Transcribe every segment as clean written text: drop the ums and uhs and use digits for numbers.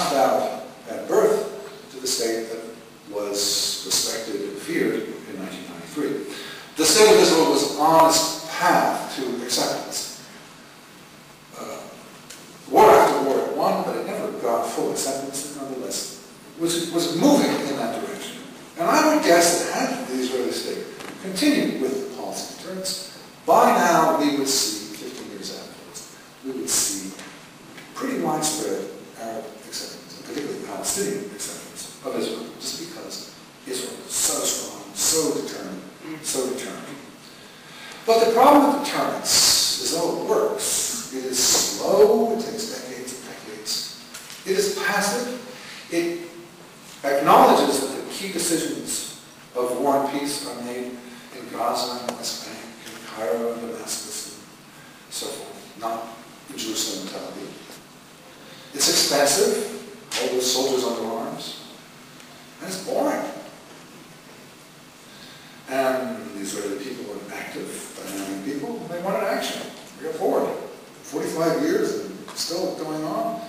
About at birth to the state that was respected and feared in 1993. The state of Israel was on its path to acceptance. War after war it won, but it never got full acceptance, and nonetheless was moving in that direction. And I would guess that had the Israeli state continued with the policy of deterrence, by now we would see, 15 years afterwards, we would see pretty widespread Arab acceptance, and particularly Palestinian acceptance of Israel, just because Israel is so strong, so determined, so determined. But the problem with deterrence is, though it works, it is slow, it takes decades and decades. It is passive. It acknowledges that the key decisions of war and peace are made in Gaza and West Bank, in Cairo and Damascus, and so forth, not in Jerusalem and Tel Aviv. It's expensive, all those soldiers under arms, and it's boring. And the Israeli people are active, dynamic people, and they wanted action. They got bored. 45 years and still going on.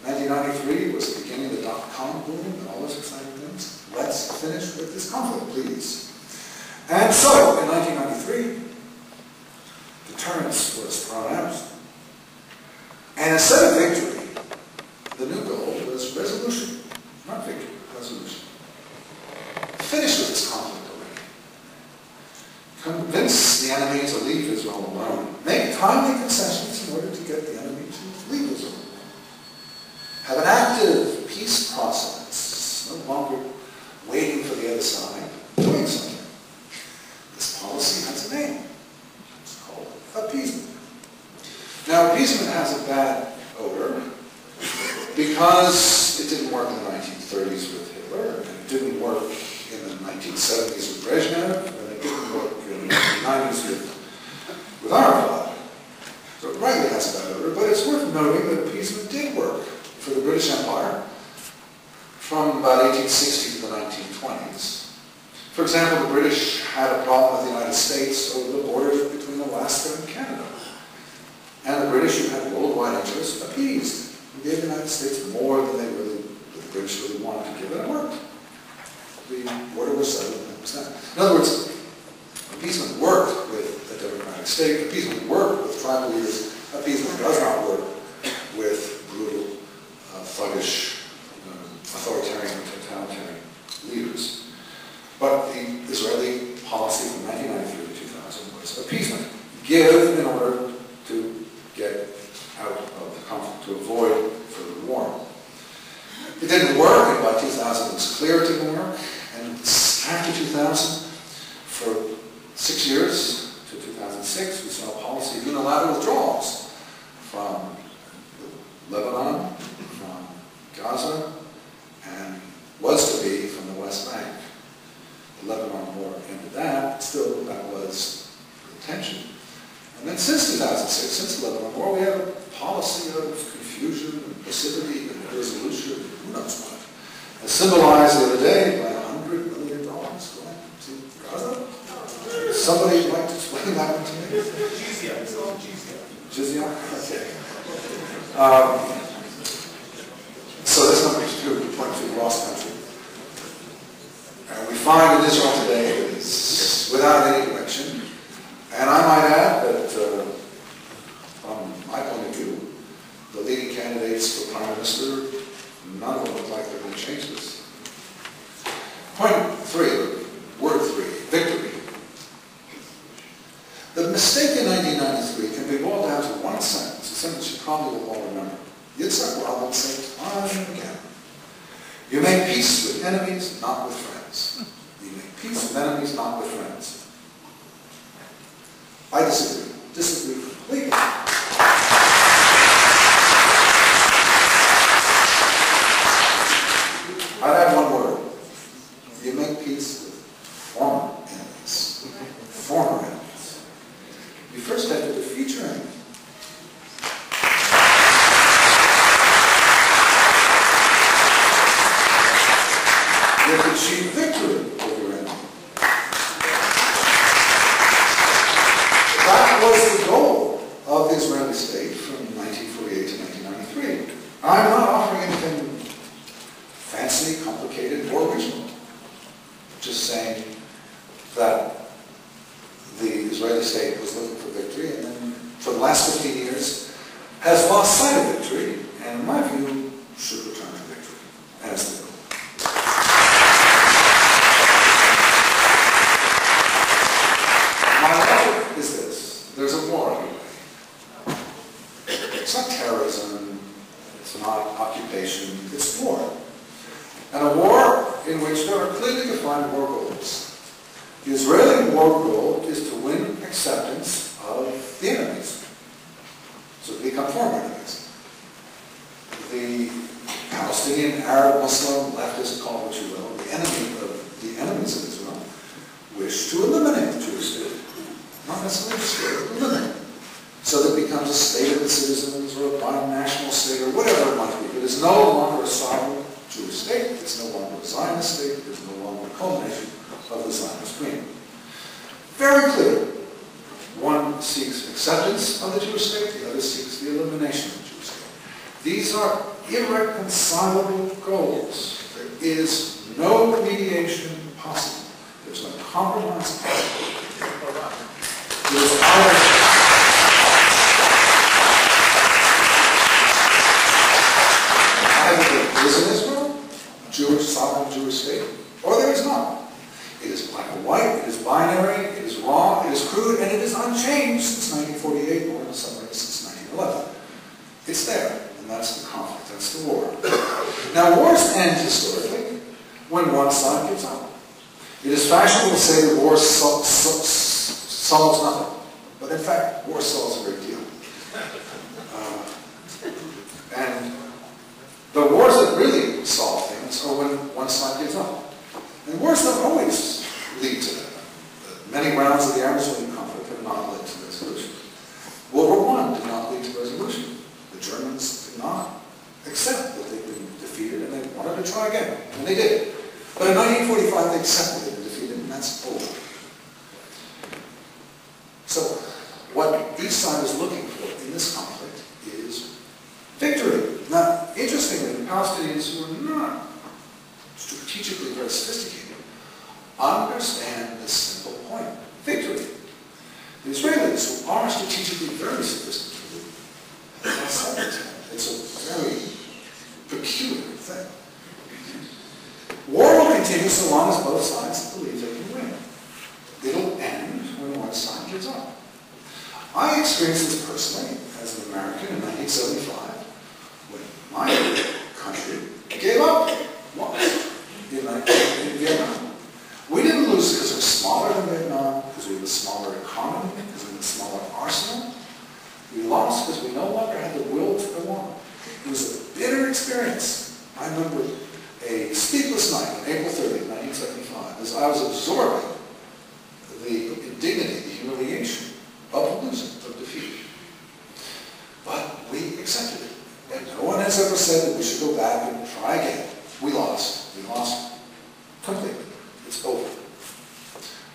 1993 was the beginning of the dot-com boom and all those exciting things. Let's finish with this conflict, please. And so, in 1993, deterrence was thrown out. And instead of victory, the new goal was resolution. Not victory, resolution. Finish with this conflict already. Convince the enemy to leave Israel alone. Make timely concessions in order to get the enemy to leave Israel alone. Have an active peace process, no longer waiting for the other side, doing something. This policy has a name. It's called appeasement. Now, appeasement has a bad odor because it didn't work in the 1930s with Hitler, and it didn't work in the 1970s with Brezhnev, and it didn't work in the 1990s with Arafat. So it rightly has a bad odor, but it's worth noting that appeasement did work for the British Empire from about 1860 to the 1920s. For example, the British had a problem with the United States over the borders between Alaska and Canada. And the British, who had worldwide interests, appeased and gave the United States more than the British really wanted to give, and it worked. The border was settled, and that was that. In other words, appeasement worked with a democratic state. Appeasement worked with tribal leaders. Appeasement does not work with brutal, thuggish, authoritarian, totalitarian leaders. But the Israeli policy from 1993 to 2000 was appeasement. Give in order to get out of the conflict, to avoid further war. It didn't work, and by 2000 it was clear it didn't work. And after 2000, for 6 years, to 2006, we saw a policy of unilateral withdrawals from Lebanon, from Gaza, and was to be from the West Bank. The Lebanon war ended that, still that was the intention. And then since 2006, since the Lebanon war, we have a policy of confusion and passivity and irresolution, who knows what. As symbolized the other day by $100 million going to Gaza. Somebody would like to explain that one to me? Jihad. It's called Jihad. Jihad? Okay. So that's number 2, point to the lost country. And we find in Israel today that it's without any direction. And I might add that, from my point of view, the leading candidates for Prime Minister, none of them look like they're going to change this. Point 3, word 3, victory. The mistake in 1993 can be boiled down to one sentence, a sentence you probably will all remember. Yitzhak Rabin said time and again, you make peace with enemies, not with friends. You make peace with enemies, not with friends. I disagree. Disagree completely. I'd add one word. You make peace with former enemies. Former enemies. You first have to defeat your enemy. You have to achieve victory over your enemy. That was the goal of the Israeli state from 1948 to 1993. I'm not offering anything last 15 years has lost sight of victory, and in my view, should return to victory as the goal. My logic is this. There's a war underway. It's not terrorism, it's not occupation, it's war. And a war in which there are clearly defined war goals. The Israeli war goal is to win acceptance of the enemies, so they become former enemies. The Palestinian, Arab, Muslim, leftist, call it what you will, the enemies of Israel wish to eliminate the Jewish state. Not necessarily destroy it, eliminate it. So that it becomes a state of the citizens or a bi-national state or whatever it might be. It is no longer a sovereign Jewish state. It's no longer a Zionist state. It's no longer a culmination of the Zionist dream. Very clear. One seeks acceptance of the Jewish state, the other seeks the elimination of the Jewish state. These are irreconcilable goals. There is no mediation possible. There's no compromise possible. It is either there is in Israel a Jewish, sovereign Jewish state, or there is not. It is black and white, it is binary, it is raw, it is crude, and it is unchanged since 1948, or in some ways since 1911. It's there, and that's the conflict, that's the war. Now, wars end historically when one side gives up. It is fashionable to say that war solves nothing, but in fact, war solves a great deal. And the wars that really solve things are when one side gives up. And wars don't always lead to that. Many rounds of the Arab-Israeli conflict have not led to resolution. World War I did not lead to resolution. The Germans did not accept that they'd been defeated, and they wanted to try again, and they did. But in 1945, they accepted they'd been defeated, and that's over. So, what each side is looking for in this conflict is victory. Now, interestingly, the Palestinians who are not strategically very sophisticated, understand this simple point: victory. The Israelis, who are strategically very sophisticated, it's a very peculiar thing. War will continue so long as both sides believe they can win. It'll end when one side gives up. I experienced this personally as an American in 1975, when my country gave up. In Vietnam. We didn't lose because we're smaller than Vietnam, because we have a smaller economy, because we have a smaller arsenal. We lost because we no longer had the will to go on. It was a bitter experience. I remember a sleepless night on April 30th, 1975, as I was absorbing the indignity, the humiliation of losing, of defeat. But we accepted it. And no one has ever said that we should go back and try again. We lost. We lost completely. It's over.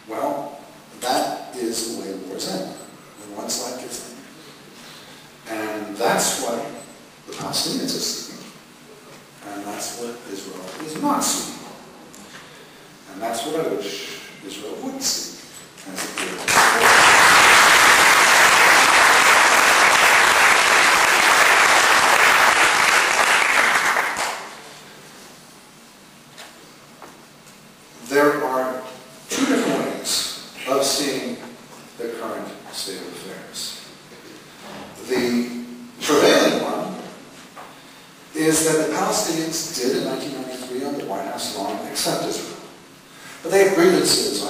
Well, that is the way wars end, when one side gives in. And that's what the Palestinians are seeking. And that's what Israel is not seeking. And that's what I wish Israel would seek as it did. There are two different ways of seeing the current state of affairs. The prevailing one is that the Palestinians did in 1993 on the White House lawn accept Israel. But they have grievances